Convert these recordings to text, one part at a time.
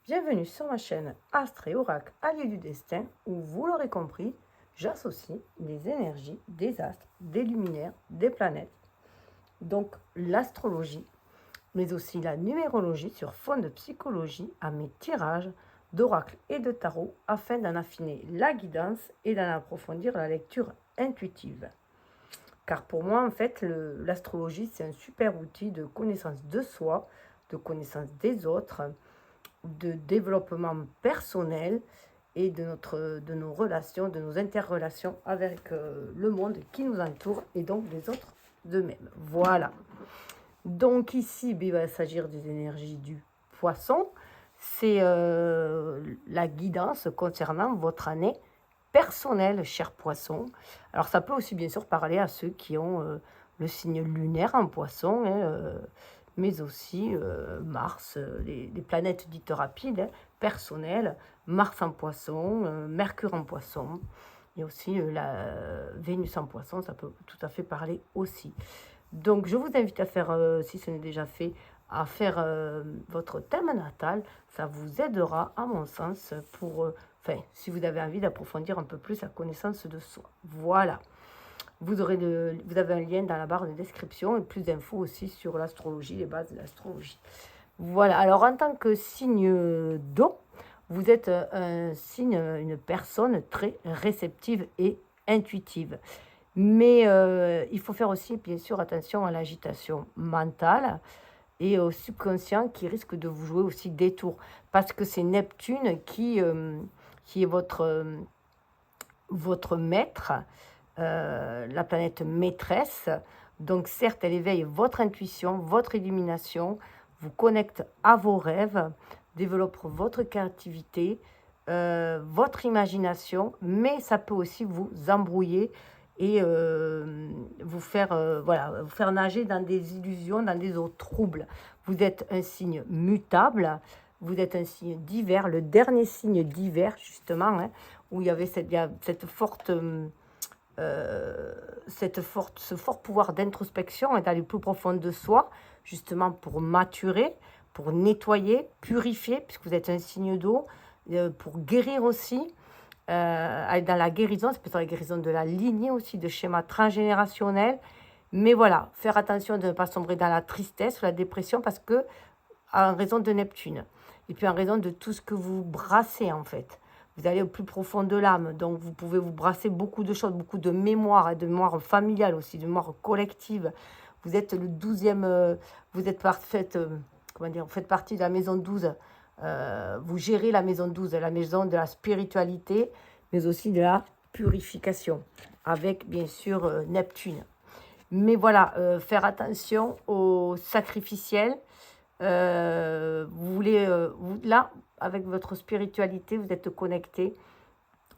Bienvenue sur ma chaîne Astre et Oracle Alliés du Destin où, vous l'aurez compris, j'associe les énergies des astres, des luminaires, des planètes, donc l'astrologie, mais aussi la numérologie sur fond de psychologie à mes tirages d'oracle et de tarot afin d'en affiner la guidance et d'en approfondir la lecture intuitive. Car pour moi, en fait, l'astrologie, c'est un super outil de connaissance de soi, de connaissance des autres, de développement personnel et de nos relations, de nos interrelations avec le monde qui nous entoure et donc les autres d'eux-mêmes. Voilà. Donc ici, il va s'agir des énergies du poisson. C'est la guidance concernant votre année personnelle, cher poisson. Alors ça peut aussi bien sûr parler à ceux qui ont le signe lunaire en poisson, mais aussi Mars, les planètes dites rapides, personnelles, Mars en poisson, Mercure en poisson, et aussi la Vénus en poisson, ça peut tout à fait parler aussi. Donc je vous invite à faire, si ce n'est déjà fait, à faire votre thème natal. Ça vous aidera, à mon sens, pour, si vous avez envie d'approfondir un peu plus la connaissance de soi. Voilà. Vous avez un lien dans la barre de description et plus d'infos aussi sur l'astrologie, les bases de l'astrologie. Voilà, alors en tant que signe d'eau, vous êtes un signe, une personne très réceptive et intuitive. Mais il faut faire aussi, bien sûr, attention à l'agitation mentale et au subconscient qui risque de vous jouer aussi des tours. Parce que c'est Neptune qui est votre maître, la planète maîtresse. Donc certes, elle éveille votre intuition, votre illumination, vous connecte à vos rêves, développe votre créativité, votre imagination, mais ça peut aussi vous embrouiller et vous faire nager dans des illusions, dans des eaux troubles. Vous êtes un signe mutable, vous êtes un signe d'hiver, le dernier signe d'hiver justement, hein, où il y avait ce fort pouvoir d'introspection et d'aller plus profond de soi, justement pour maturer, pour nettoyer, purifier, puisque vous êtes un signe d'eau, pour guérir aussi, aller dans la guérison, c'est peut-être la guérison de la lignée aussi, de schémas transgénérationnels. Mais voilà, faire attention de ne pas sombrer dans la tristesse ou la dépression parce que, en raison de Neptune, et puis en raison de tout ce que vous brassez en fait. Vous allez au plus profond de l'âme, donc vous pouvez vous brasser beaucoup de choses, beaucoup de mémoire, de mémoire familiale aussi, de mémoire collective. Vous êtes le 12e, vous êtes parfaite, comment dire, vous faites partie de la maison 12. Vous gérez la maison 12, la maison de la spiritualité, mais aussi de la purification, avec bien sûr Neptune. Mais voilà, faire attention au sacrificiel. Vous voulez, là, avec votre spiritualité, vous êtes connecté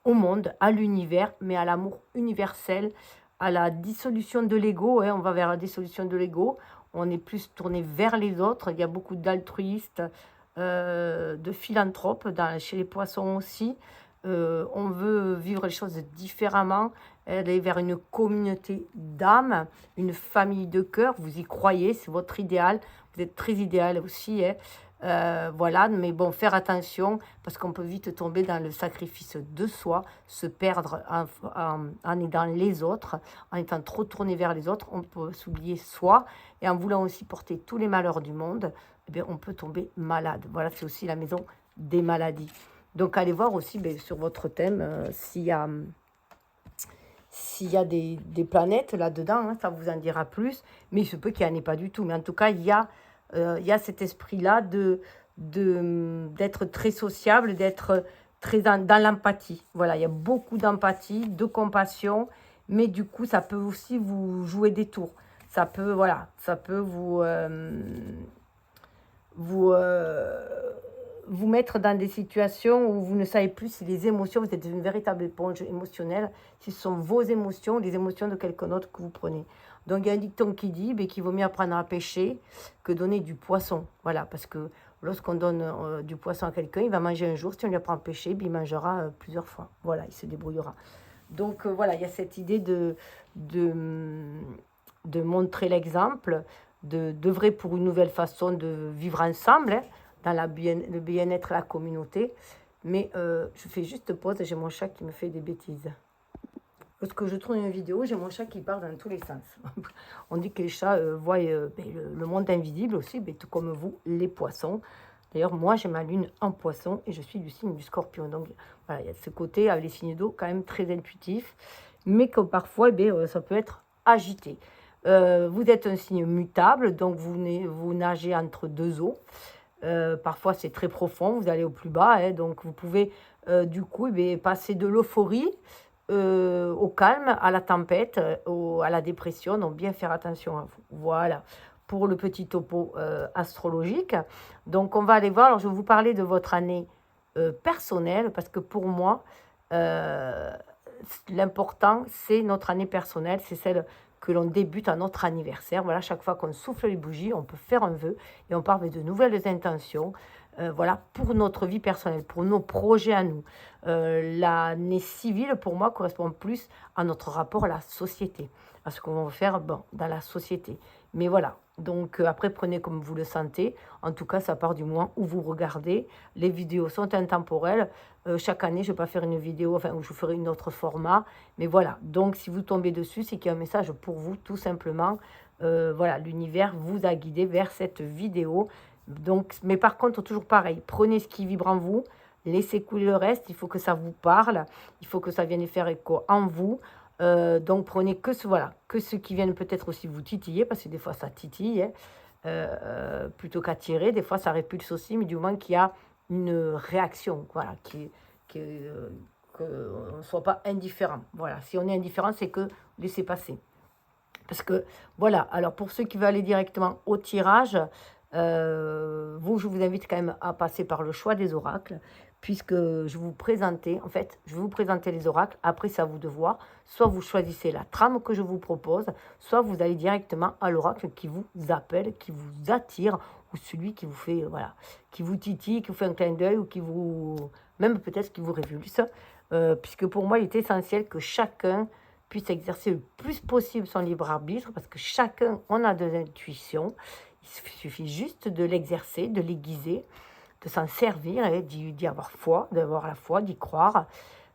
au monde, à l'univers, mais à l'amour universel, à la dissolution de l'ego. Hein, on va vers la dissolution de l'ego. On est plus tourné vers les autres. Il y a beaucoup d'altruistes, de philanthropes chez les poissons aussi. On veut vivre les choses différemment, aller vers une communauté d'âmes, une famille de cœur. Vous y croyez, c'est votre idéal. Vous êtes très idéal aussi. Hein. Voilà, mais bon, faire attention parce qu'on peut vite tomber dans le sacrifice de soi, se perdre en aidant les autres, en étant trop tourné vers les autres. On peut s'oublier soi et en voulant aussi porter tous les malheurs du monde, eh bien, on peut tomber malade. Voilà, c'est aussi la maison des maladies. Donc, allez voir aussi sur votre thème s'il y a des planètes là-dedans, hein, ça vous en dira plus. Mais il se peut qu'il n'y en ait pas du tout. Mais en tout cas, il y a cet esprit-là d'être très sociable, d'être très dans l'empathie. Voilà, il y a beaucoup d'empathie, de compassion. Mais du coup, ça peut aussi vous jouer des tours. Ça peut, voilà, ça peut vous mettre dans des situations où vous ne savez plus si les émotions, vous êtes une véritable éponge émotionnelle, si ce sont vos émotions, les émotions de quelqu'un d'autre que vous prenez. Donc il y a un dicton qui dit qu'il vaut mieux apprendre à pêcher que donner du poisson. Voilà, parce que lorsqu'on donne du poisson à quelqu'un, il va manger un jour, si on lui apprend à pêcher, il mangera plusieurs fois. Voilà, il se débrouillera. Donc voilà, il y a cette idée de montrer l'exemple, d'œuvrer pour une nouvelle façon de vivre ensemble, hein, dans le bien-être, la communauté. Mais je fais juste pause, j'ai mon chat qui me fait des bêtises. Lorsque je tourne une vidéo, j'ai mon chat qui part dans tous les sens. On dit que les chats voient le monde invisible aussi, tout comme vous, les poissons. D'ailleurs, moi, j'ai ma lune en poisson et je suis du signe du scorpion. Donc, voilà, il y a ce côté avec les signes d'eau quand même très intuitif, mais que parfois, ça peut être agité. Vous êtes un signe mutable, donc vous nagez entre deux eaux. Parfois, c'est très profond, vous allez au plus bas, hein, donc vous pouvez du coup passer de l'euphorie au calme, à la tempête, à la dépression. Donc, bien faire attention à vous. Voilà, pour le petit topo astrologique. Donc, on va aller voir. Alors, je vais vous parler de votre année personnelle, parce que pour moi, l'important, c'est notre année personnelle. C'est celle que l'on débute à notre anniversaire. Voilà, chaque fois qu'on souffle les bougies, on peut faire un vœu et on part de nouvelles intentions. Voilà, pour notre vie personnelle, pour nos projets à nous. L'année civile, pour moi, correspond plus à notre rapport à la société, à ce qu'on va faire dans la société. Mais voilà, donc après, prenez comme vous le sentez. En tout cas, ça part du moment où vous regardez. Les vidéos sont intemporelles. Chaque année, je ne vais pas faire une vidéo, où je vous ferai une autre format. Mais voilà, donc si vous tombez dessus, c'est qu'il y a un message pour vous, tout simplement. Voilà, l'univers vous a guidé vers cette vidéo. Donc, mais par contre, toujours pareil, prenez ce qui vibre en vous, laissez couler le reste, il faut que ça vous parle, il faut que ça vienne faire écho en vous. Donc, prenez que ce qui vienne peut-être aussi vous titiller, parce que des fois, ça titille, hein, plutôt qu'attirer. Des fois, ça répulse aussi, mais du moins qu'il y a une réaction, voilà, qu'on ne soit pas indifférent. Voilà, si on est indifférent, c'est que laissez passer. Parce que, voilà, alors pour ceux qui veulent aller directement au tirage, je vous invite quand même à passer par le choix des oracles, puisque je vais vous présenter, les oracles, après c'est à vous de voir, soit vous choisissez la trame que je vous propose, soit vous allez directement à l'oracle qui vous appelle, qui vous attire, ou celui qui vous fait, voilà, qui vous titille, qui vous fait un clin d'œil, ou qui vous, même peut-être qui vous révulse, puisque pour moi il est essentiel que chacun puisse exercer le plus possible son libre arbitre, parce que chacun, on a des intuitions, il suffit juste de l'exercer, de l'aiguiser, de s'en servir et d'y avoir foi, d'avoir la foi, d'y croire.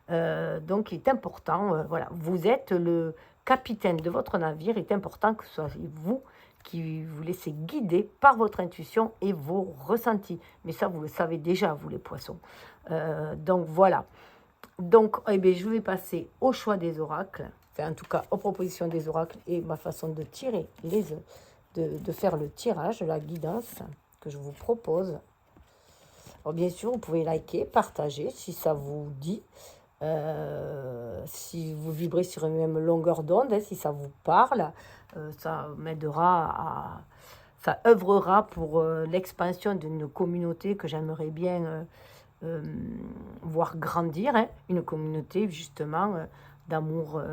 Donc il est important, voilà, vous êtes le capitaine de votre navire, il est important que ce soit vous qui vous laissez guider par votre intuition et vos ressentis. Mais ça, vous le savez déjà, vous les poissons. Donc voilà. Donc, je vais passer au choix des oracles, en tout cas aux propositions des oracles et ma façon de tirer de faire le tirage, la guidance que je vous propose. Alors, bien sûr, vous pouvez liker, partager si ça vous dit, si vous vibrez sur une même longueur d'onde, hein, si ça vous parle, ça m'aidera ça œuvrera pour l'expansion d'une communauté que j'aimerais bien voir grandir, hein, une communauté justement d'amour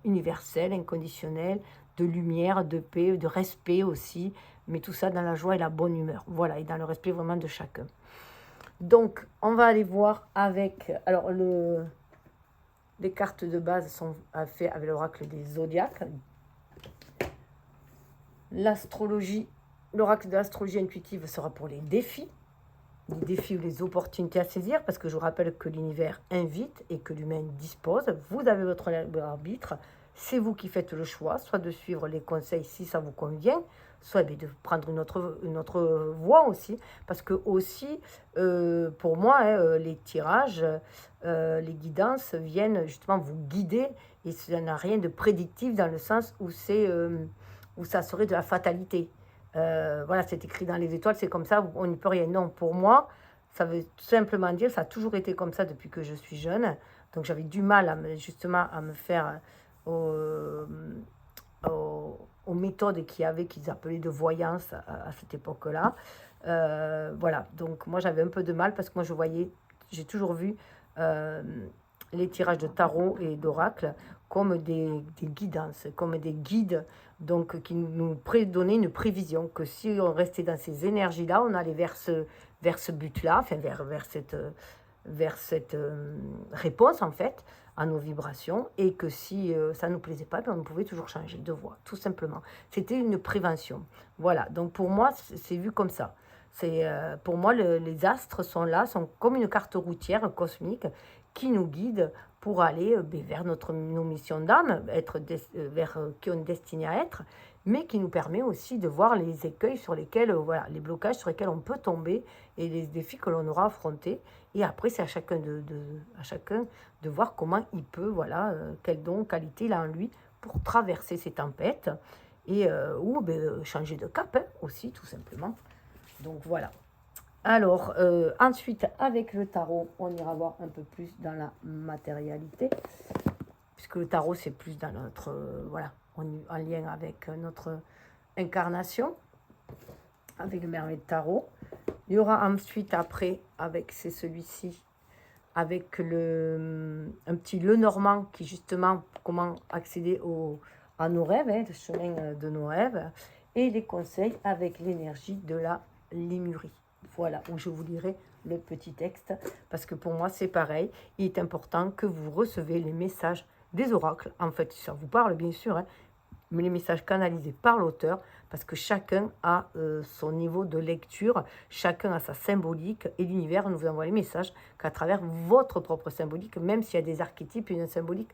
universel, inconditionnel, de lumière, de paix, de respect aussi, mais tout ça dans la joie et la bonne humeur. Voilà, et dans le respect vraiment de chacun. Donc, on va aller voir avec... Alors, les cartes de base sont faites avec l'oracle des zodiaques. L'oracle de l'astrologie intuitive sera pour les défis ou les opportunités à saisir, parce que je vous rappelle que l'univers invite et que l'humain dispose. Vous avez votre libre arbitre, c'est vous qui faites le choix, soit de suivre les conseils si ça vous convient, soit de prendre une autre voie aussi, parce que aussi, pour moi, hein, les tirages, les guidances viennent justement vous guider, et ça n'a rien de prédictif dans le sens où où ça serait de la fatalité. Voilà, c'est écrit dans les étoiles, c'est comme ça, on n'y peut rien. Non, pour moi, ça veut tout simplement dire, ça a toujours été comme ça depuis que je suis jeune. Donc j'avais du mal justement à me faire aux méthodes qu'il y avait, qu'ils appelaient de voyance à cette époque-là. Voilà, donc moi j'avais un peu de mal parce que moi j'ai toujours vu les tirages de tarot et d'oracle comme des guidances, comme des guides, donc qui nous donnaient une prévision, que si on restait dans ces énergies-là, on allait vers ce but-là, enfin vers cette réponse en fait à nos vibrations, et que si ça ne nous plaisait pas, on pouvait toujours changer de voie, tout simplement. C'était une prévention. Voilà, donc pour moi, c'est vu comme ça. Pour moi, les astres sont là, sont comme une carte routière cosmique qui nous guide pour aller vers nos missions d'âme, vers qui on est destiné à être, mais qui nous permet aussi de voir les écueils sur lesquels, voilà, les blocages sur lesquels on peut tomber et les défis que l'on aura affrontés. Et après, c'est à chacun de voir comment il peut, voilà, quel don, qualité il a en lui pour traverser ces tempêtes et ou changer de cap hein, aussi, tout simplement. Donc voilà. Alors, ensuite, avec le tarot, on ira voir un peu plus dans la matérialité, puisque le tarot, c'est plus dans notre, voilà, en lien avec notre incarnation, avec le merveilleux tarot. Il y aura ensuite, après, c'est celui-ci, avec un petit Lenormand, qui justement, comment accéder à nos rêves, hein, le chemin de nos rêves, et les conseils avec l'énergie de la Lémurie. Voilà, où je vous lirai le petit texte, parce que pour moi, c'est pareil. Il est important que vous recevez les messages des oracles. En fait, ça vous parle, bien sûr, hein, mais les messages canalisés par l'auteur, parce que chacun a son niveau de lecture, chacun a sa symbolique, et l'univers ne vous envoie les messages qu'à travers votre propre symbolique, même s'il y a des archétypes et une symbolique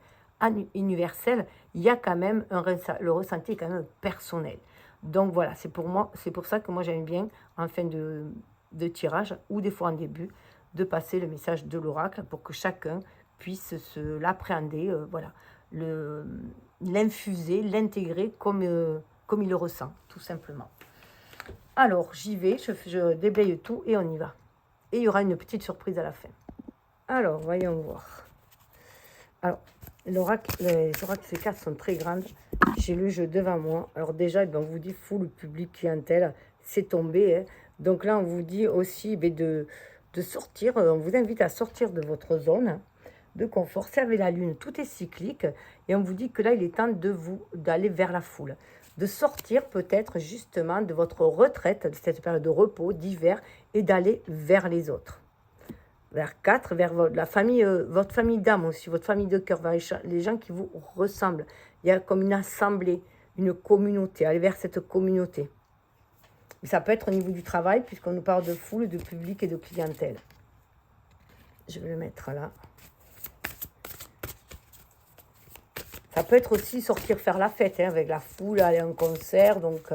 universelle, il y a quand même le ressenti est quand même personnel. Donc voilà, c'est pour ça que moi j'aime bien, en fin de tirage, ou des fois en début, de passer le message de l'oracle pour que chacun puisse l'appréhender, voilà, l'infuser, l'intégrer comme il le ressent, tout simplement. Alors, j'y vais, je déblaye tout et on y va. Et il y aura une petite surprise à la fin. Alors, voyons voir. Alors, les oracles, ces cartes sont très grandes. J'ai le jeu devant moi. Alors déjà, on vous dit, full public clientèle, c'est tombé. Hein. Donc là, on vous dit aussi de sortir, on vous invite à sortir de votre zone de confort. Servez la lune, tout est cyclique. Et on vous dit que là, il est temps d'aller vers la foule. De sortir peut-être justement de votre retraite, de cette période de repos, d'hiver, et d'aller vers les autres. Vers 4, vers votre famille d'âme aussi, votre famille de cœur, vers les gens qui vous ressemblent. Il y a comme une assemblée, une communauté, aller vers cette communauté. Et ça peut être au niveau du travail, puisqu'on nous parle de foule, de public et de clientèle. Je vais le mettre là. Ça peut être aussi sortir faire la fête, hein, avec la foule, aller à un concert, donc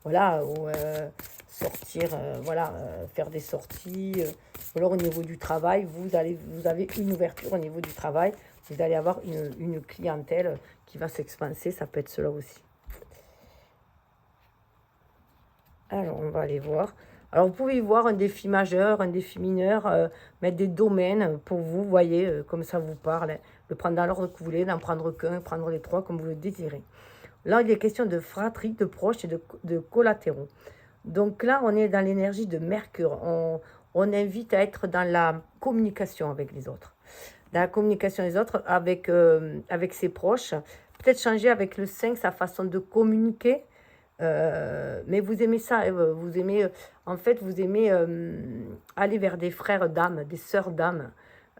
voilà, ou sortir, voilà, faire des sorties. Ou alors au niveau du travail, vous avez une ouverture au niveau du travail, vous allez avoir une clientèle qui va s'expanser, ça peut être cela aussi. Alors, on va aller voir. Alors, vous pouvez voir un défi majeur, un défi mineur, mettre des domaines pour vous, voyez, comme ça vous parle. Le prendre dans l'ordre que vous voulez, n'en prendre qu'un, prendre les trois comme vous le désirez. Là, il est question de fratrie, de proches et de collatéraux. Donc là, on est dans l'énergie de Mercure. On invite à être dans la communication avec les autres. Dans la communication des autres, avec ses proches. Peut-être changer avec le 5 sa façon de communiquer. Mais vous aimez ça, vous aimez, en fait, vous aimez aller vers des frères d'âme, des sœurs d'âme,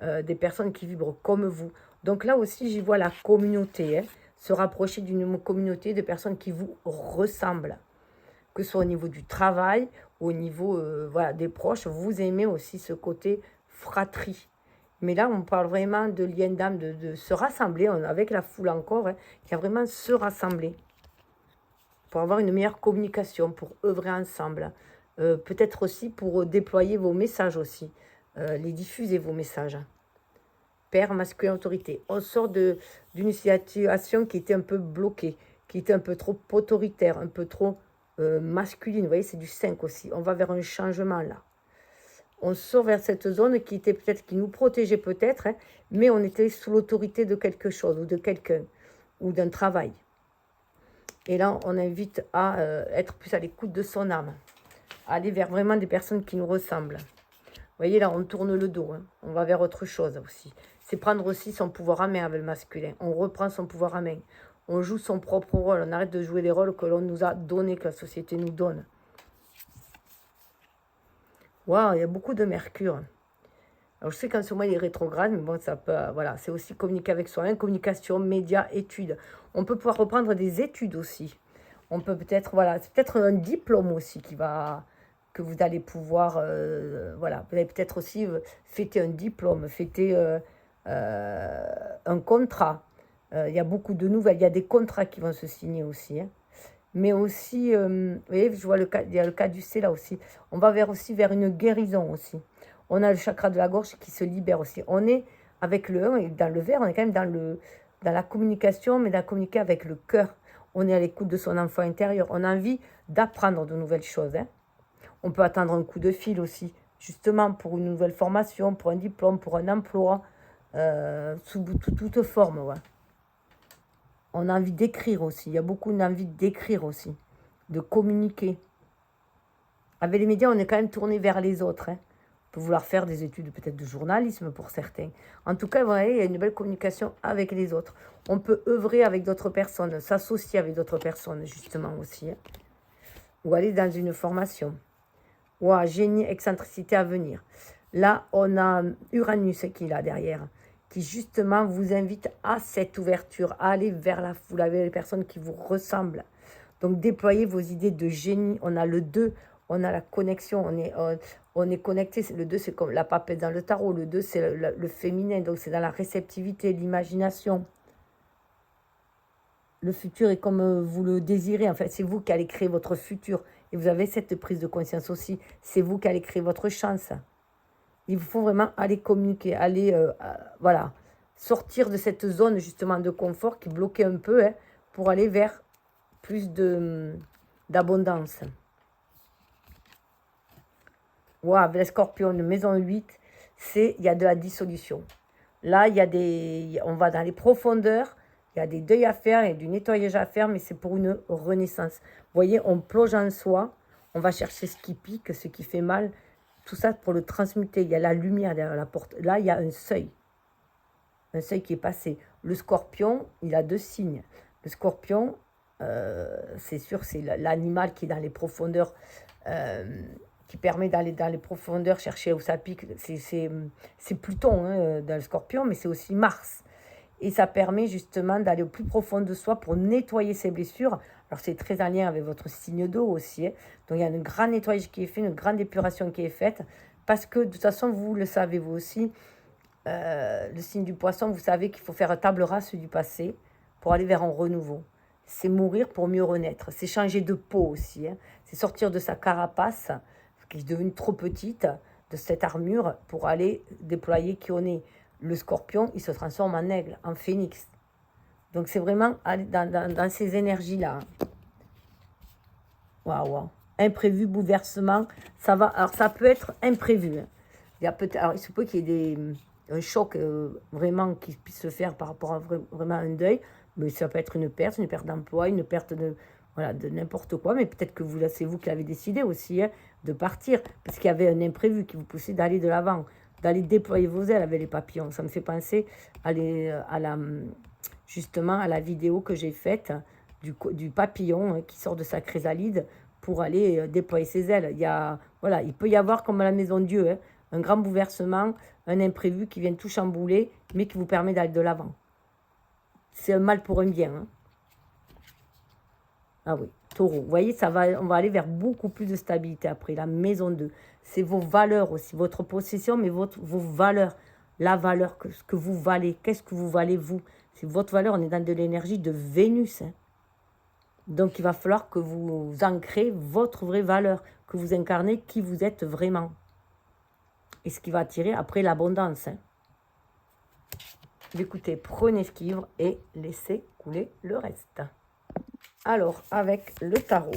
des personnes qui vibrent comme vous. Donc là aussi, j'y vois la communauté, hein, se rapprocher d'une communauté de personnes qui vous ressemblent, que ce soit au niveau du travail, au niveau voilà, des proches. Vous aimez aussi ce côté fratrie. Mais là, on parle vraiment de lien d'âme, de se rassembler, avec la foule encore, hein, qui a vraiment se rassembler pour avoir une meilleure communication, pour œuvrer ensemble. Peut-être aussi pour déployer vos messages aussi, les diffuser vos messages. Père, masculin, autorité. On sort d'une situation qui était un peu bloquée, qui était un peu trop autoritaire, un peu trop masculine. Vous voyez, c'est du 5 aussi. On va vers un changement là. On sort vers cette zone qui était peut-être, qui nous protégeait peut-être, hein, mais on était sous l'autorité de quelque chose ou de quelqu'un ou d'un travail. Et là, on invite à être plus à l'écoute de son âme, à aller vers vraiment des personnes qui nous ressemblent. Vous voyez, là, on tourne le dos, hein. On va vers autre chose aussi. C'est prendre aussi son pouvoir à main avec le masculin. On reprend son pouvoir à main. On joue son propre rôle. On arrête de jouer les rôles que l'on nous a donnés, que la société nous donne. Waouh, il y a beaucoup de Mercure. Alors, je sais qu'en ce moment, il est rétrograde, mais bon, ça peut, voilà, c'est aussi communiquer avec soi-même, communication, médias, études. On peut pouvoir reprendre des études aussi. On peut peut-être, voilà, c'est peut-être un diplôme aussi qui va que vous allez pouvoir, voilà, vous allez peut-être aussi fêter un diplôme, fêter un contrat. Il y a beaucoup de nouvelles, il y a des contrats qui vont se signer aussi, hein. Mais aussi, vous voyez, je vois il y a le cas du C là aussi. On va aussi vers une guérison aussi. On a le chakra de la gorge qui se libère aussi. On est avec le 1 et dans le vert, on est quand même dans la communication, mais dans communiquer avec le cœur. On est à l'écoute de son enfant intérieur. On a envie d'apprendre de nouvelles choses, hein. On peut attendre un coup de fil aussi, justement pour une nouvelle formation, pour un diplôme, pour un emploi, sous toute forme, ouais. On a envie d'écrire aussi. Il y a beaucoup d'envie d'écrire aussi, de communiquer. Avec les médias, on est quand même tourné vers les autres, hein. On peut vouloir faire des études peut-être de journalisme pour certains. En tout cas, vous voyez, il y a une belle communication avec les autres. On peut œuvrer avec d'autres personnes, s'associer avec d'autres personnes, justement aussi, hein. Ou aller dans une formation. Ouah, génie, excentricité à venir. Là, on a Uranus qui est là derrière, qui justement vous invite à cette ouverture, à aller vers la foule, avec les personnes qui vous ressemblent. Donc, déployez vos idées de génie. On a le 2, on a la connexion, on est connecté. Le 2, c'est comme la papette dans le tarot. Le 2, c'est le féminin, donc c'est dans la réceptivité, l'imagination. Le futur est comme vous le désirez. En fait, c'est vous qui allez créer votre futur. Et vous avez cette prise de conscience aussi. C'est vous qui allez créer votre chance. Il vous faut vraiment aller communiquer, aller, voilà, sortir de cette zone justement de confort qui bloquait un peu, hein, pour aller vers plus d'abondance. Waouh, les scorpions, maison 8, il y a de la dissolution. Là, on va dans les profondeurs, il y a des deuils à faire, il y a du nettoyage à faire, mais c'est pour une renaissance. Vous voyez, on plonge en soi, on va chercher ce qui pique, ce qui fait mal, tout ça pour le transmuter. Il y a la lumière derrière la porte. Là, il y a un seuil qui est passé. Le scorpion, il a 2 signes. Le scorpion, c'est sûr, c'est l'animal qui est dans les profondeurs, qui permet d'aller dans les profondeurs, chercher où ça pique. C'est Pluton, hein, dans le scorpion, mais c'est aussi Mars. Et ça permet justement d'aller au plus profond de soi pour nettoyer ses blessures. Alors c'est très en lien avec votre signe d'eau aussi, hein. Donc il y a un grand nettoyage qui est fait, une grande épuration qui est faite. Parce que de toute façon, vous le savez vous aussi, le signe du poisson, vous savez qu'il faut faire table rase du passé pour aller vers un renouveau. C'est mourir pour mieux renaître. C'est changer de peau aussi, hein. C'est sortir de sa carapace, qui est devenue trop petite, de cette armure, pour aller déployer qui on est. Le scorpion, il se transforme en aigle, en phénix. Donc c'est vraiment dans ces énergies-là. Waouh. Imprévu, bouleversement, ça va. Alors ça peut être imprévu, hein. Alors il se peut qu'il y ait un choc vraiment qui puisse se faire par rapport à vraiment un deuil, mais ça peut être une perte d'emploi, une perte de n'importe quoi, mais peut-être que c'est vous qui l'avez décidé aussi, hein, de partir, parce qu'il y avait un imprévu qui vous poussait d'aller de l'avant, d'aller déployer vos ailes avec les papillons. Ça me fait penser justement à la vidéo que j'ai faite du papillon, hein, qui sort de sa chrysalide pour aller déployer ses ailes. Il peut y avoir, comme à la maison de Dieu, hein, un grand bouleversement, un imprévu qui vient tout chambouler, mais qui vous permet d'aller de l'avant. C'est un mal pour un bien, hein. Ah oui, taureau. Vous voyez, on va aller vers beaucoup plus de stabilité après. La maison 2, c'est vos valeurs aussi, votre possession, mais vos valeurs. La valeur, ce que vous valez. Qu'est-ce que vous valez, vous? C'est votre valeur, on est dans de l'énergie de Vénus, hein. Donc, il va falloir que vous ancrez votre vraie valeur, que vous incarnez qui vous êtes vraiment. Et ce qui va attirer après l'abondance, hein. Écoutez, prenez ce livre et laissez couler le reste. Alors, avec le tarot.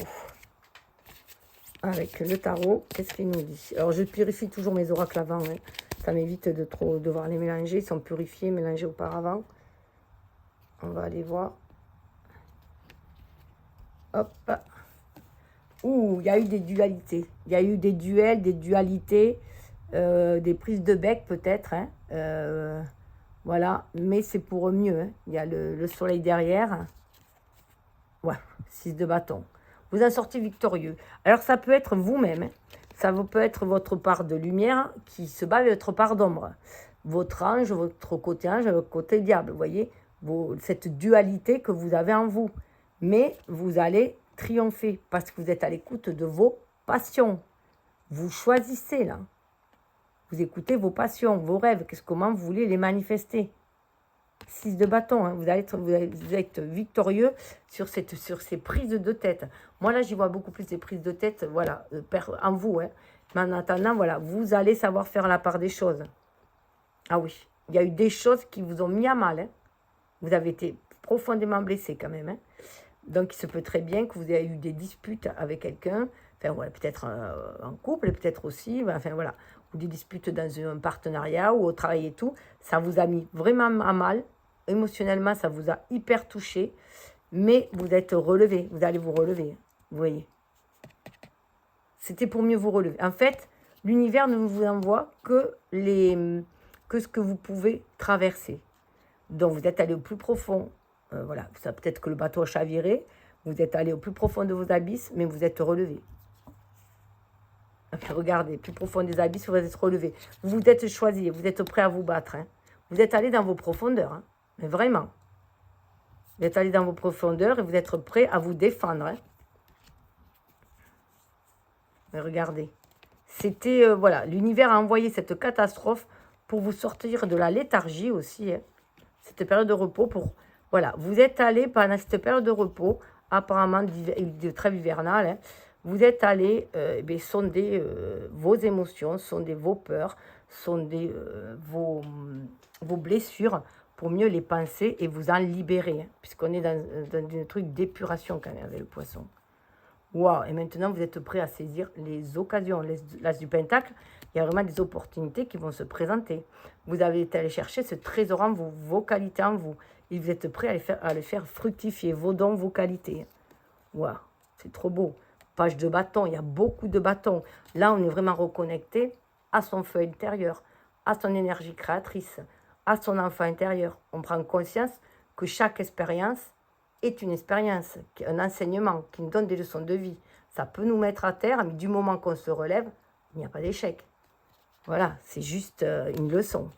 Qu'est-ce qu'il nous dit? Alors, je purifie toujours mes oracles avant, hein. Ça m'évite de trop devoir les mélanger. Ils sont purifiés, mélangés auparavant. On va aller voir. Hop. Ouh, il y a eu des dualités. Il y a eu des duels, des dualités, des prises de bec peut-être, hein. Voilà, mais c'est pour mieux, hein. Il y a le soleil derrière. Ouais, 6 de bâton. Vous en sortez victorieux. Alors, ça peut être vous-même, hein. Ça peut être votre part de lumière qui se bat avec votre part d'ombre. Votre ange, votre côté diable. Vous voyez, cette dualité que vous avez en vous. Mais vous allez triompher parce que vous êtes à l'écoute de vos passions. Vous choisissez, là. Vous écoutez vos passions, vos rêves. Comment vous voulez les manifester? 6 de bâton, hein. Vous êtes victorieux sur ces prises de tête. Moi, là, j'y vois beaucoup plus des prises de tête, voilà, en vous. Hein. Mais en attendant, voilà, vous allez savoir faire la part des choses. Ah oui, il y a eu des choses qui vous ont mis à mal. Hein. Vous avez été profondément blessé quand même. Hein. Donc, il se peut très bien que vous ayez eu des disputes avec quelqu'un. Enfin, voilà, peut-être en couple, peut-être aussi. Enfin, voilà. Ou des disputes dans un partenariat ou au travail et tout. Ça vous a mis vraiment à mal. Émotionnellement, ça vous a hyper touché. Mais vous êtes relevé. Vous allez vous relever. Vous voyez. C'était pour mieux vous relever. En fait, l'univers ne vous envoie que ce que vous pouvez traverser. Donc, vous êtes allé au plus profond. Voilà, peut-être que le bateau a chaviré. Vous êtes allé au plus profond de vos abysses, mais vous êtes relevé. Puis regardez, plus profond des abysses, vous êtes relevé. Vous vous êtes choisi, vous êtes prêt à vous battre. Hein. Vous êtes allé dans vos profondeurs, hein. Mais vraiment. Vous êtes allé dans vos profondeurs et vous êtes prêt à vous défendre. Hein. Mais regardez. C'était, voilà, l'univers a envoyé cette catastrophe pour vous sortir de la léthargie aussi. Hein. Cette période de repos pour... Voilà, vous êtes allé pendant cette période de repos, apparemment de trêve hivernale, hein, vous êtes allé sonder vos émotions, sonder vos peurs, sonder vos blessures pour mieux les penser et vous en libérer. Hein, puisqu'on est dans un truc d'épuration quand même avec le poisson. Waouh! Et maintenant, vous êtes prêt à saisir les occasions. L'as du Pentacle, il y a vraiment des opportunités qui vont se présenter. Vous avez été allé chercher ce trésor en vous, vos qualités en vous. Et vous êtes prêt à les faire fructifier, vos dons, vos qualités. Waouh! C'est trop beau. Page de bâton, il y a beaucoup de bâtons. Là, on est vraiment reconnecté à son feu intérieur, à son énergie créatrice, à son enfant intérieur. On prend conscience que chaque expérience est une expérience, un enseignement qui nous donne des leçons de vie. Ça peut nous mettre à terre, mais du moment qu'on se relève, il n'y a pas d'échec. Voilà, c'est juste une leçon.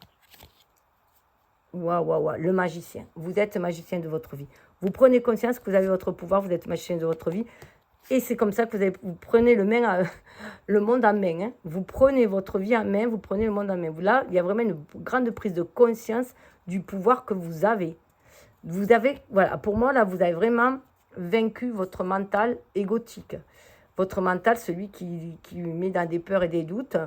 Waouh, waouh, waouh, le magicien. Vous êtes magicien de votre vie. Vous prenez conscience que vous avez votre pouvoir, vous êtes magicien de votre vie. Et c'est comme ça que vous prenez le monde en main. Hein. Vous prenez votre vie en main, vous prenez le monde en main. Là, il y a vraiment une grande prise de conscience du pouvoir que vous avez. Vous avez, voilà, pour moi, là, vous avez vraiment vaincu votre mental égotique. Votre mental, celui qui met dans des peurs et des doutes,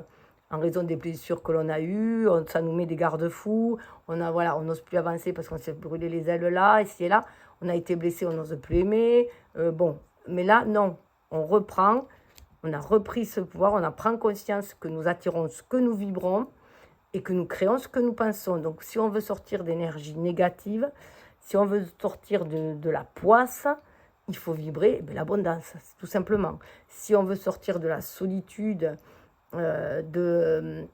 en raison des blessures que l'on a eues, ça nous met des garde-fous, on n'ose plus avancer parce qu'on s'est brûlé les ailes là, ici et là, on a été blessé, on n'ose plus aimer, bon. Mais là, non, on reprend, on a repris ce pouvoir, on en prend conscience que nous attirons ce que nous vibrons et que nous créons ce que nous pensons. Donc, si on veut sortir d'énergie négative, si on veut sortir de la poisse, il faut vibrer l'abondance, tout simplement. Si on veut sortir de la solitude, d'un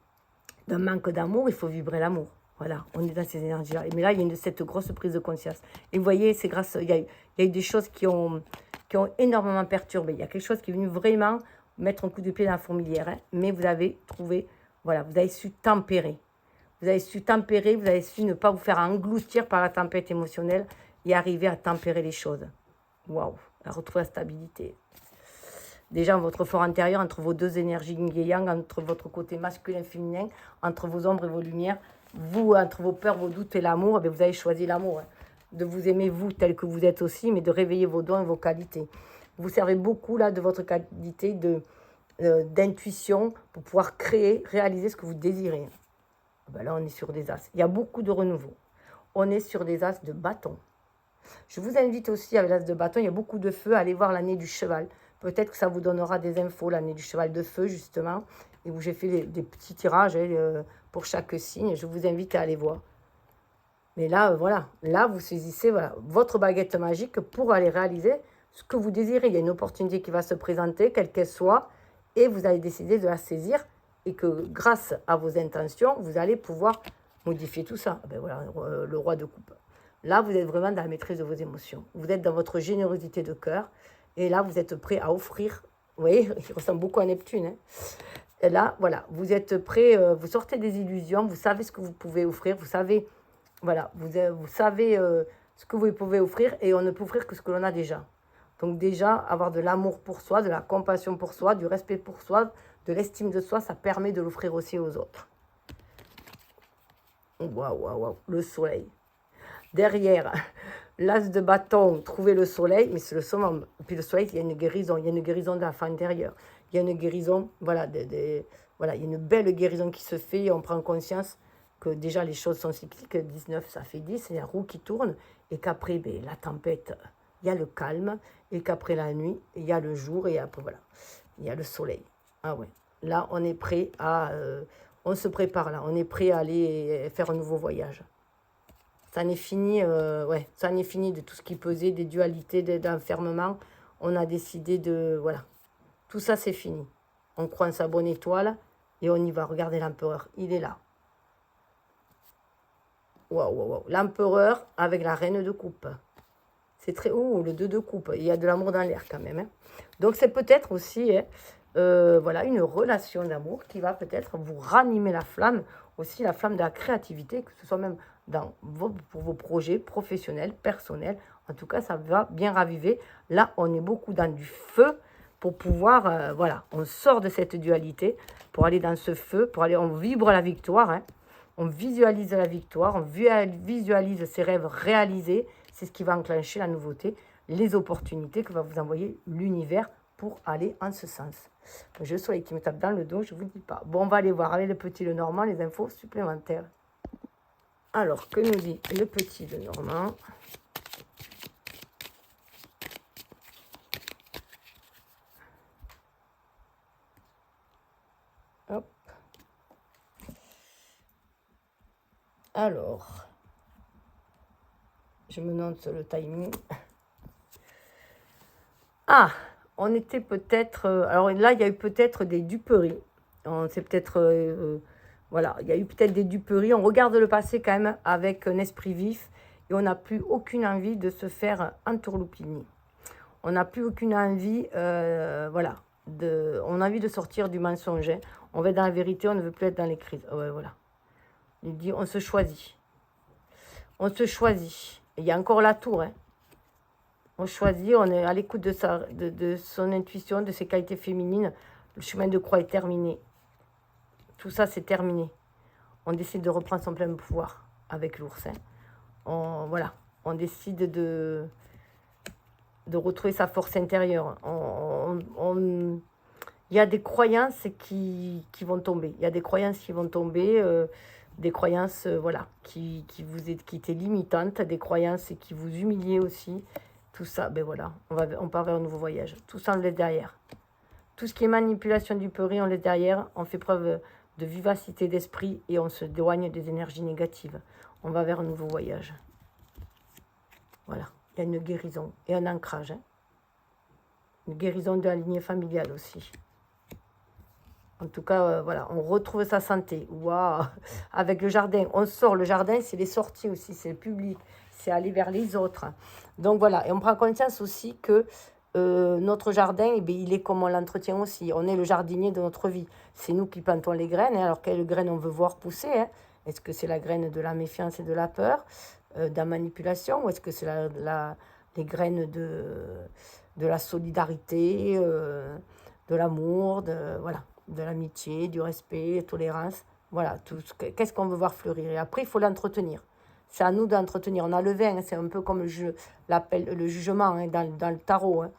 manque d'amour, il faut vibrer l'amour. Voilà, on est dans ces énergies-là. Mais là, il y a cette grosse prise de conscience. Et vous voyez, c'est grâce, il y a eu des choses qui ont énormément perturbé. Il y a quelque chose qui est venu vraiment mettre un coup de pied dans la fourmilière. Hein. Mais vous avez trouvé, voilà, vous avez su tempérer. Vous avez su tempérer, vous avez su ne pas vous faire engloutir par la tempête émotionnelle et arriver à tempérer les choses. Waouh, à retrouver la stabilité. Déjà, votre fort intérieur, entre vos deux énergies yin et yang, entre votre côté masculin et féminin, entre vos ombres et vos lumières, vous, entre vos peurs, vos doutes et l'amour, vous avez choisi l'amour. Hein. De vous aimer vous tel que vous êtes aussi, mais de réveiller vos dons et vos qualités. Vous servez beaucoup là de votre qualité d'intuition pour pouvoir créer, réaliser ce que vous désirez. Ben là, on est sur des as. Il y a beaucoup de renouveau. On est sur des as de bâton. Je vous invite aussi, avec l'as de bâton, il y a beaucoup de feu, à aller voir l'année du cheval. Peut-être que ça vous donnera des infos, l'année du cheval de feu, justement, et où j'ai fait des petits tirages pour chaque signe. Je vous invite à aller voir. Mais là, voilà, là, vous saisissez votre baguette magique pour aller réaliser ce que vous désirez. Il y a une opportunité qui va se présenter, quelle qu'elle soit, et vous allez décider de la saisir, et que grâce à vos intentions, vous allez pouvoir modifier tout ça. Ben voilà, le roi de coupe. Là, vous êtes vraiment dans la maîtrise de vos émotions. Vous êtes dans votre générosité de cœur. Et là, vous êtes prêt à offrir. Vous voyez, il ressemble beaucoup à Neptune. Hein. Et là, voilà, vous êtes prêt, vous sortez des illusions, vous savez ce que vous pouvez offrir, vous savez, voilà, vous savez ce que vous pouvez offrir et on ne peut offrir que ce que l'on a déjà. Donc déjà, avoir de l'amour pour soi, de la compassion pour soi, du respect pour soi, de l'estime de soi, ça permet de l'offrir aussi aux autres. Waouh, waouh, waouh, le soleil. Derrière, l'as de bâton, trouver le soleil, mais c'est le summum. Et puis le soleil, il y a une guérison de l'enfant intérieur. Il y a une guérison, voilà, voilà, il y a une belle guérison qui se fait et on prend conscience que déjà les choses sont cycliques, 19 ça fait 10, c'est la roue qui tourne, et qu'après, ben, la tempête, il y a le calme, et qu'après la nuit, il y a le jour, et après, voilà, il y a le soleil. Ah ouais, là, on est prêt à... on se prépare là, on est prêt à aller faire un nouveau voyage. Ça en est fini, ouais, ça en est fini de tout ce qui pesait, des dualités, d'enfermement. On a décidé de, voilà, tout ça c'est fini. On croit en sa bonne étoile et on y va. Regardez l'empereur, il est là. Waouh, waouh, waouh. L'empereur avec la reine de coupe. C'est très haut, le 2 de coupe. Il y a de l'amour dans l'air quand même. Hein. Donc c'est peut-être aussi, hein, voilà, une relation d'amour qui va peut-être vous ranimer la flamme, aussi la flamme de la créativité, que ce soit même pour vos projets professionnels, personnels. En tout cas, ça va bien raviver. Là, on est beaucoup dans du feu pour pouvoir, voilà, on sort de cette dualité pour aller dans ce feu, pour aller, on vibre la victoire, hein. On visualise la victoire, on visualise ses rêves réalisés. C'est ce qui va enclencher la nouveauté, les opportunités que va vous envoyer l'univers pour aller en ce sens. Je soleil qui me tape dans le dos, je ne vous dis pas. Bon, on va aller voir avec le petit le normand les infos supplémentaires. Alors, que nous dit le petit le normand? Hop. Alors, je me note le timing. Ah, on était peut-être... alors là, il y a eu peut-être des duperies. C'est peut-être... voilà, il y a eu peut-être des duperies. On regarde le passé quand même avec un esprit vif. Et on n'a plus aucune envie de se faire entourloupiner. On n'a plus aucune envie, voilà. On a envie de sortir du mensonge. Hein. On va être dans la vérité, on ne veut plus être dans les crises. Ouais, voilà. Il dit, on se choisit. On se choisit. Il y a encore la tour, hein. On choisit, on est à l'écoute de son intuition, de ses qualités féminines. Le chemin de croix est terminé. Tout ça, c'est terminé. On décide de reprendre son plein pouvoir avec l'ours. Hein. Voilà. On décide de retrouver sa force intérieure. Il y a des croyances qui vont tomber. Il y a des croyances qui vont tomber, des croyances voilà, qui étaient limitantes, des croyances qui vous humiliaient aussi. Tout ça, ben voilà, on part vers un nouveau voyage. Tout ça, on le laisse derrière. Tout ce qui est manipulation du peri, on laisse derrière. On fait preuve de vivacité d'esprit et on se éloigne des énergies négatives. On va vers un nouveau voyage. Voilà, il y a une guérison et un ancrage. Hein. Une guérison de la lignée familiale aussi. En tout cas, voilà, on retrouve sa santé. Waouh. Avec le jardin, on sort. Le jardin, c'est les sorties aussi, c'est le public, c'est aller vers les autres. Donc voilà, et on prend conscience aussi que notre jardin, eh bien, il est comme on l'entretient aussi. On est le jardinier de notre vie. C'est nous qui plantons les graines. Hein. Alors, quelle graine on veut voir pousser, hein? Est-ce que c'est la graine de la méfiance et de la peur, de la manipulation, ou est-ce que c'est les graines de la solidarité, de l'amour, voilà, de l'amitié, du respect, de la tolérance. Voilà, qu'est-ce qu'on veut voir fleurir. Et après, il faut l'entretenir. C'est à nous d'entretenir. On a le vin, hein, c'est un peu comme le jugement hein, dans le tarot. Hein.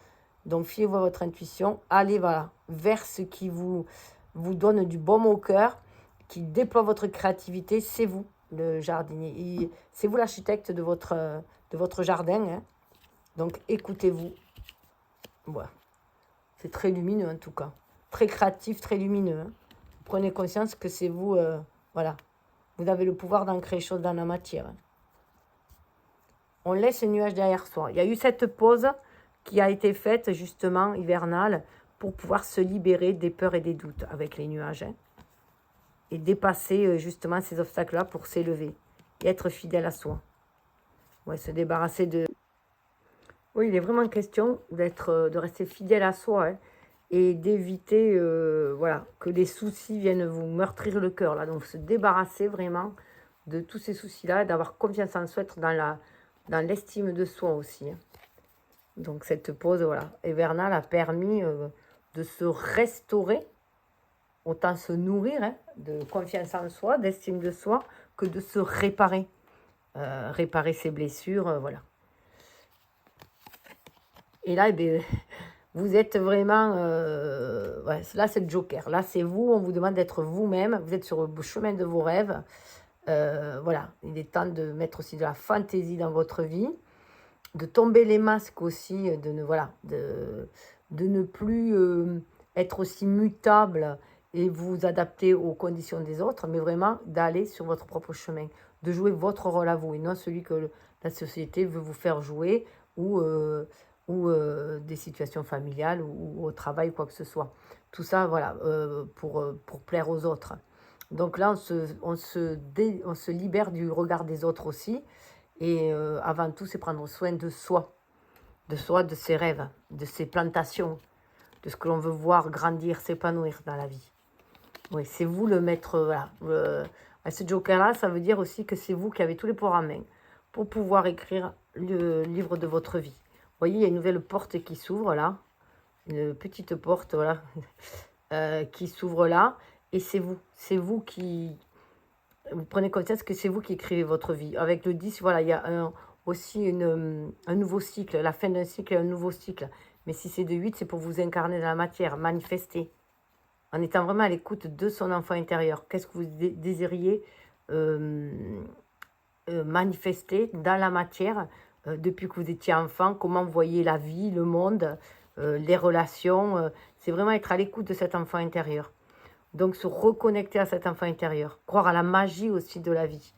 Donc, fiez-vous à votre intuition. Allez voilà, vers ce qui vous donne du baume au cœur, qui déploie votre créativité. C'est vous, le jardinier. C'est vous l'architecte de votre jardin. Hein. Donc, écoutez-vous. Voilà. C'est très lumineux, en tout cas. Très créatif, très lumineux. Hein. Prenez conscience que c'est vous, voilà. Vous avez le pouvoir d'ancrer les choses dans la matière. Hein. On laisse les nuages derrière soi. Il y a eu cette pause qui a été faite, justement, hivernale, pour pouvoir se libérer des peurs et des doutes avec les nuages. Hein. Et dépasser, justement, ces obstacles-là pour s'élever. Et être fidèle à soi. Ouais, se débarrasser de... Oui, il est vraiment question de rester fidèle à soi, hein, et d'éviter voilà, que les soucis viennent vous meurtrir le cœur. Là. Donc, se débarrasser vraiment de tous ces soucis-là, et d'avoir confiance en soi, être dans l'estime de soi aussi. Hein. Donc, cette pause voilà, hivernale a permis de se restaurer autant se nourrir hein, de confiance en soi, d'estime de soi, que de se réparer. Réparer ses blessures, voilà. Et là, eh bien, vous êtes vraiment... ouais, là, c'est le Joker. Là, c'est vous, on vous demande d'être vous-même. Vous êtes sur le chemin de vos rêves. Voilà, il est temps de mettre aussi de la fantaisie dans votre vie, de tomber les masques aussi, voilà, de ne plus être aussi mutable et vous adapter aux conditions des autres, mais vraiment d'aller sur votre propre chemin, de jouer votre rôle à vous et non celui que la société veut vous faire jouer ou des situations familiales ou au travail, quoi que ce soit. Tout ça, voilà, pour plaire aux autres. Donc là, on se libère du regard des autres aussi. Et avant tout, c'est prendre soin de soi, de ses rêves, de ses plantations, de ce que l'on veut voir grandir, s'épanouir dans la vie. Oui, c'est vous le maître. Voilà. Ce joker-là, ça veut dire aussi que c'est vous qui avez tous les pouvoirs en main pour pouvoir écrire le livre de votre vie. Vous voyez, il y a une nouvelle porte qui s'ouvre là, une petite porte, voilà, qui s'ouvre là, et c'est vous qui... Vous prenez conscience que c'est vous qui écrivez votre vie. Avec le 10, voilà, il y a aussi un nouveau cycle, la fin d'un cycle et un nouveau cycle. Mais si c'est de 8, c'est pour vous incarner dans la matière, manifester, en étant vraiment à l'écoute de son enfant intérieur. Qu'est-ce que vous désiriez manifester dans la matière depuis que vous étiez enfant, comment vous voyez la vie, le monde, les relations. C'est vraiment être à l'écoute de cet enfant intérieur. Donc se reconnecter à cet enfant intérieur, croire à la magie aussi de la vie,